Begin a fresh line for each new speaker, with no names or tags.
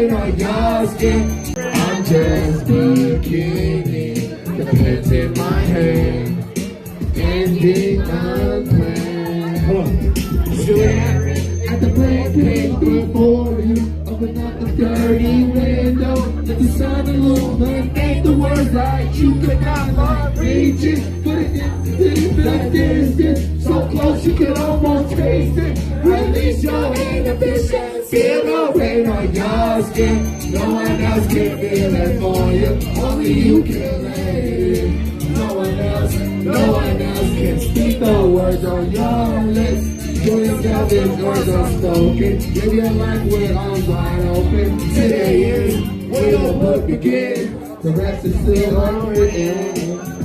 rain on your skin. I'm just beginning, the pen's in my hand, ending unplanned. Still happy at the break before you. Open up the dirty window, let the sun illuminate the words like you could not reach it. Put it into the distance, so close you could almost taste it. Release your inhibition, feel the rain on your skin. No one else can feel it for you, only you can let it. No one else can speak the words on your lips. To yourself, these words are spoken. Live your life with arms wide open. Today is where the book begins. The rest is still unwritten.